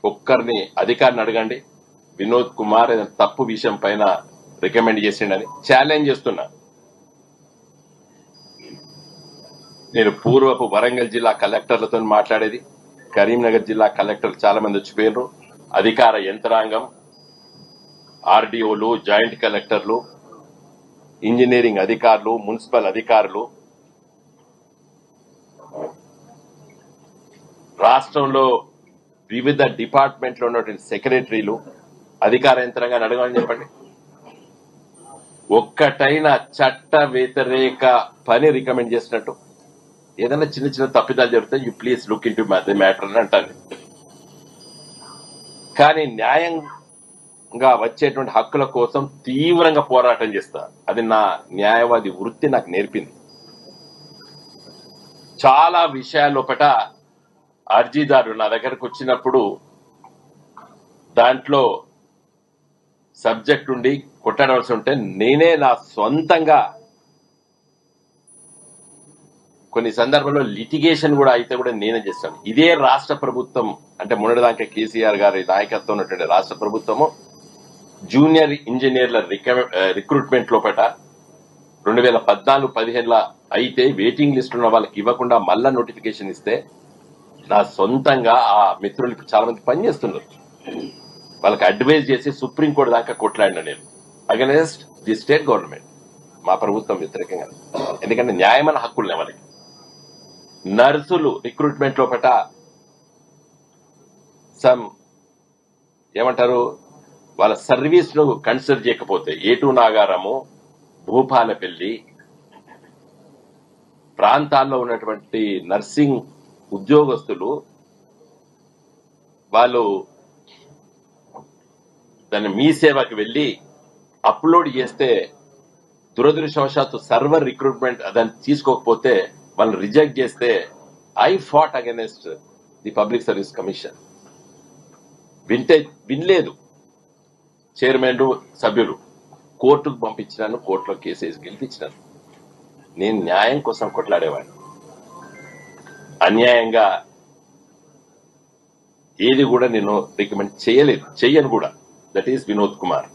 ఒక్కరిని అధికారిని అడగండి వినోద్ కుమార్ ఏదైనా తప్పు విషయం పైన రికమెండ్ చేసిండని ఛాలెంజ్ చేస్తున్నా. నేను పూర్వపు వరంగల్ జిల్లా కలెక్టర్లతో మాట్లాడేది, కరీంనగర్ జిల్లా కలెక్టర్లు చాలా మంది వచ్చిపోయారు, అధికార యంత్రాంగం, ఆర్డీఓలు, జాయింట్ కలెక్టర్లు, ఇంజనీరింగ్ అధికారులు, మున్సిపల్ అధికారులు, రాష్ట్రంలో వివిధ డిపార్ట్మెంట్లో ఉన్నటువంటి సెక్రటరీలు, అధికార యంత్రాంగాన్ని అడగమని చెప్పండి. ఒక్కటైనా చట్ట వ్యతిరేక పని రికమెండ్ చేసినట్టు ఏదైనా చిన్న చిన్న తప్పిదాలు జరిగితే you please look in to the matter అని అంటాను. కానీ న్యాయంగా వచ్చేటువంటి హక్కుల కోసం తీవ్రంగా పోరాటం చేస్తా. అది నా న్యాయవాది వృత్తి నాకు నేర్పింది. చాలా విషయాల్లోపట అర్జీదారు నా దగ్గరకు వచ్చినప్పుడు దాంట్లో సబ్జెక్ట్ ఉండి కొట్టడవలసి ఉంటే నేనే నా సొంతంగా కొన్ని సందర్భాల్లో లిటిగేషన్ కూడా అయితే కూడా నేనే చేస్తాను. ఇదే రాష్ట్ర ప్రభుత్వం అంటే మొన్నటిదాకా కేసీఆర్ గారి నాయకత్వం ఉన్నటువంటి రాష్ట్ర ప్రభుత్వము జూనియర్ ఇంజనీర్ల రిక్రూట్మెంట్ లోపట 2014-15 అయితే వెయిటింగ్ లిస్ట్ ఉన్న వాళ్ళకి ఇవ్వకుండా మళ్ళా నోటిఫికేషన్ ఇస్తే నా సొంతంగా ఆ మిత్రులకు చాలా మంది పనిచేస్తున్నారు, వాళ్ళకి అడ్వైజ్ చేసి సుప్రీంకోర్టు దాకా కొట్లాడినా నేను అగెన్స్ట్ ది స్టేట్ గవర్నమెంట్, మా ప్రభుత్వం వ్యతిరేకంగా. ఎందుకంటే న్యాయమైన హక్కులునే వాళ్ళకి. నర్సులు రిక్రూట్మెంట్ లోపట ఏమంటారు వాళ్ళ సర్వీస్ ను కన్సిడర్ చేయకపోతే ఏటూ నాగారము, భూపాలపల్లి ప్రాంతాల్లో ఉన్నటువంటి నర్సింగ్ ఉద్యోగస్తులు వాళ్ళు దాన్ని మీ సేవకి వెళ్లి అప్లోడ్ చేస్తే దురదృష్టవశాత్తు సర్వర్ రిక్రూట్మెంట్ దాన్ని తీసుకోకపోతే వాళ్ళు రిజెక్ట్ చేస్తే I fought against the public service commission. వినలేదు చైర్మన్ సభ్యులు, కోర్టుకు పంపించినాను, కోర్టులో కేసు వేసి గెలిపించినాను. నేను న్యాయం కోసం కొట్లాడేవాడిని. అన్యాయంగా ఏది కూడా నేను రికమెండ్ చేయలేదు, చెయ్యను కూడా. That is Vinod Kumar.